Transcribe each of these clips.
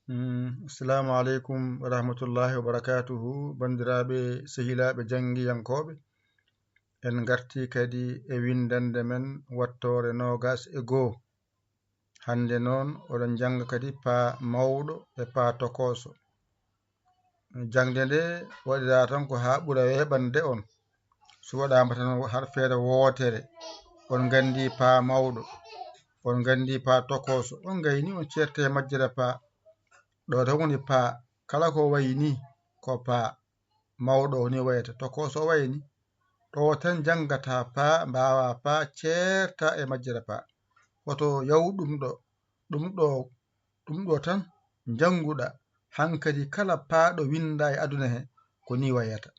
Assalamu alaikum wa rahmatullahi wa barakatuhu. Bandiraɓe sehilaɓe jangiyankoɓe, en garti kadi e windande men wattore nogas e goo. Hande noon oɗon janga kadi pa mawɗo e pa tokoso. Jangde nde waɗira tan ko ha ɓura weɓande on, so waɗama tan har feere wootere. On gandi pa mawɗo, on gandi pa tokoso, on gayni on certe majjere pa. Ɗo tan woni pa, kala ko wayni ko pa mawɗo ni wayata, tokoso wayni. Ɗo tan jangata pa, mbawa pa, certa e majjere pa. Woto yaw ɗum ɗo tan janguɗa, hankadi kala pa ɗo winda e aduna he ko ni wayata.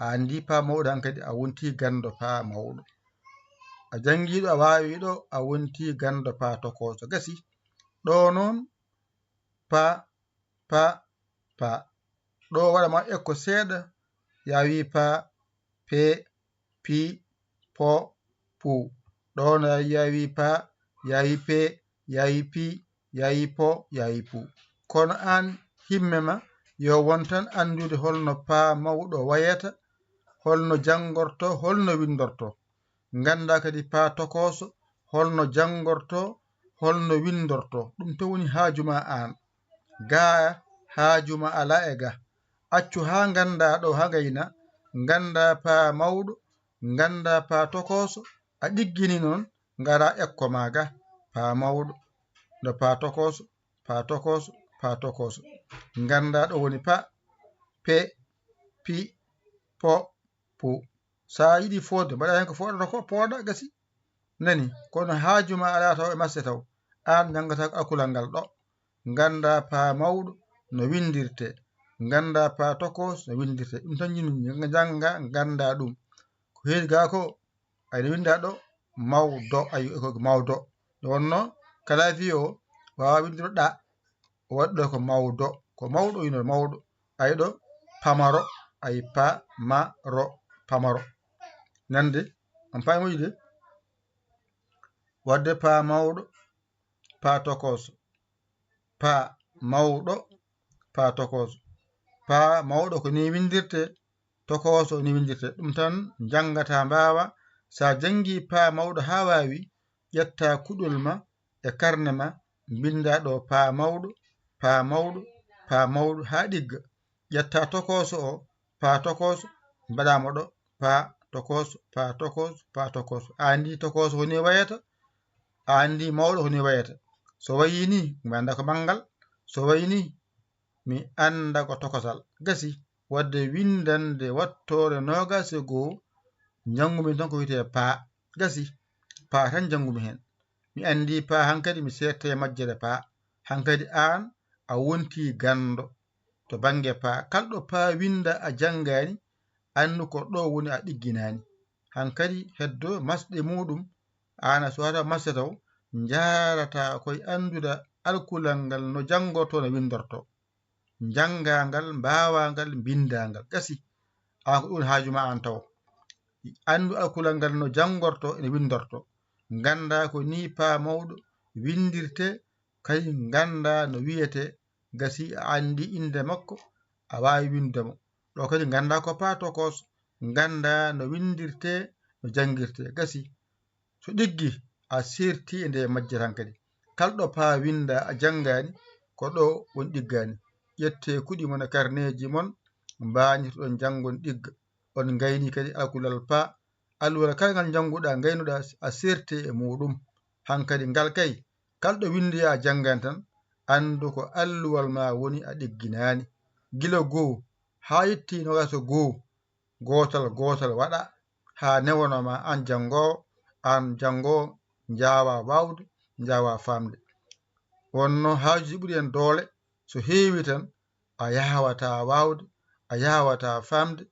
A andi pa mawɗo hankadi a wonti gando pa mawɗo. A jangiɗo a wawi ɗo a wonti gando pa tokoso. Gasi ɗo noon pa ɗo waɗa ma ekko seeɗa ya wi pa pe pi po pu. Ɗo no ya wi pa ya wi pe ya wi pi ya wi po ya wi pu. Kono an himme ma yo wontan andude holno pa mawɗo wayata, holno jangorto, holno windorto. Ganda kadi pa tokoso holno jangorto, holno windorto. Ɗum to woni haajuma an. Ga haajuma ala e ga. Accu ha ganda ɗo ha gayna, ganda pa mawɗo, ganda pa tokoso, a ɗiggini noon ngara ekko maga pa mawɗo no pa tokoso, pa tokoso, pa tokoso. Ganda ɗo woni pa, pe, pi, po, pu. Sa yiɗi fode mbaɗa hen ko foɗata ko pooɗa gasi. Nani kono haajuma ala taw e masse taw an jangata alkulal ngal ɗo. Ganda pa mawɗo no windirte, ganda pa tokos no windirte. Ɗum tan yimɓe janga ganda ɗum. Ko heedi ga ko ayno winda ɗo mawdo, ayi ko mawdo. Nde wonno kala fi o wawa windiro ɗa, o waɗi ɗo ko mawdo, ko mawɗo wino mawɗo. Ayi ɗo pamaro, ayi pa ma ro pamaro. Nande on pamoji de wadde pa mawɗo pa tokoso, pa mawɗo pa tokoso. Pa mawɗo ko ni windirte, tokoso ni windirte. Ɗum tan jangata mbawa. Sa jangi pa mawɗo ha wawi, ƴetta kuɗol ma e karne ma, binda ɗo pa mawɗo, pa mawɗo, pa mawɗo ha ɗigga. ƴetta tokoso o, pa tokoso, mbaɗamo ɗo pa tokoso, pa tokoso, pa tokoso. A andi tokoso honi wayata, a andi mawɗo honi wayata. So wayini mi anda ko mangal, so wayni mi anda ko tokosal. Gasi wadde windande wattore nogas e goo jangumi tan ko wiyete pa. Gasi pa tan jangumi hen. Mi andi pa hankadi mi sette majjere pa. Hankadi an a wonti gando to bange pa. Kalɗo pa winda a jangani, andu ko ɗo woni a ɗigginani. Hankadi heddo masɗe muɗum, ana so wata masde taw jarata koye anduda alkulal ngal no jangorto no windorto. Jangangal, mbawangal, bindangal. Gasi an ko ɗum haajuma an taw. Andu alkulal ngal no jangorto e windorto. Ganda ko ni pa mawɗo windirte, kadi ganda no wiyete. Gasi a andi inde makko, a wawi windemo. Ɗo kadi ganda ko pa tokoso, ganda no windirte, no jangirte. Gasi so ɗiggi a serti e nde majjere hankadi. Kalɗo pa winda a jangani, ko ɗo woni ɗiggani. ƴette kuɗi mon e karneji mon, mbani to ɗon jangon ɗigga. On gayni kadi alkulal pa, alluwal kala ngal janguɗa gaynuɗa a serte e muɗum. Hankadi ngal kay kalɗo windi a jangan tan, andu ko alluwal ma woni a ɗigginani. Gila goo ha yetti nogaso goo, gotal gotal waɗa ha newonoma an jangowo jawa wawde, jawa famde. Wonno haajuji ɓuri en doole, so heewi tan a yawata wawde, a yawata famde.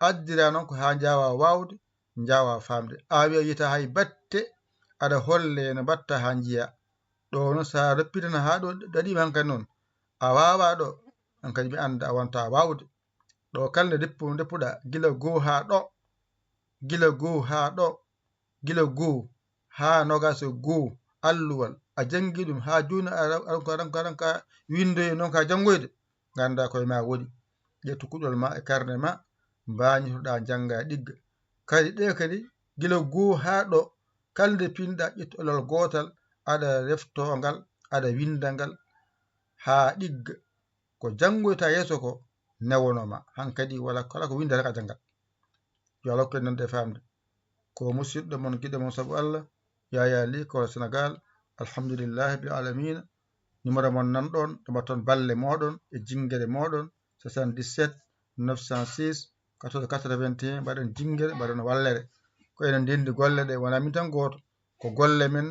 Addira noon ko ha jawa wawde, jawa famde. A wiyata hay batte aɗa holle no batta ha jiya. Ɗo noon sa reppitan ha ɗo daɗima hankadi noon a wawa ɗo, hankadi mi anda a wonta wawde. Ɗo kalde deppuɗa gila goo ha ɗo, gila goo ha ɗo, gila goo ha nogas goo, alluwal a jangi ɗum ha joni aɗon ka windoye noon ka jangoyde ganda koye ma woni ƴettu kuɗol ma e karne ma mbañitoɗa jangga ɗigga kadi ɗe kadi gila goo ha ɗo kala nde pinɗa ƴettu ɗolal gotal aɗa reftogal aɗa windangal ha ɗigga ko jangoyta yeeso ko newonoma hankkadi wala kala ko winda ka janggat yo Allah hokku en nande famde ko musidɗo mon guiɗo mon saabu Allah Yaya Ly ko Sénégal alhamdulillahi bil alamina numéro mon nanɗon to mbatton balle moɗon e jinguere moɗon 77 906 14 81 mbaɗen jinguere mbaɗen wallere ko enen ndendi golle ɗe wona min tan goto ko golle men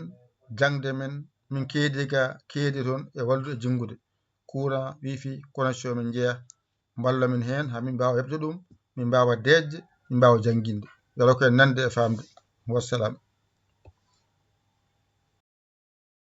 jangde men min keedi ga keedi toon e wallude e jingude courant wifi connexion min jeeya mballa min hen ha min mbawa hebde ɗum min mbawa dejde min mbawa janguinde yo Allah hokku en nande e famde wassalam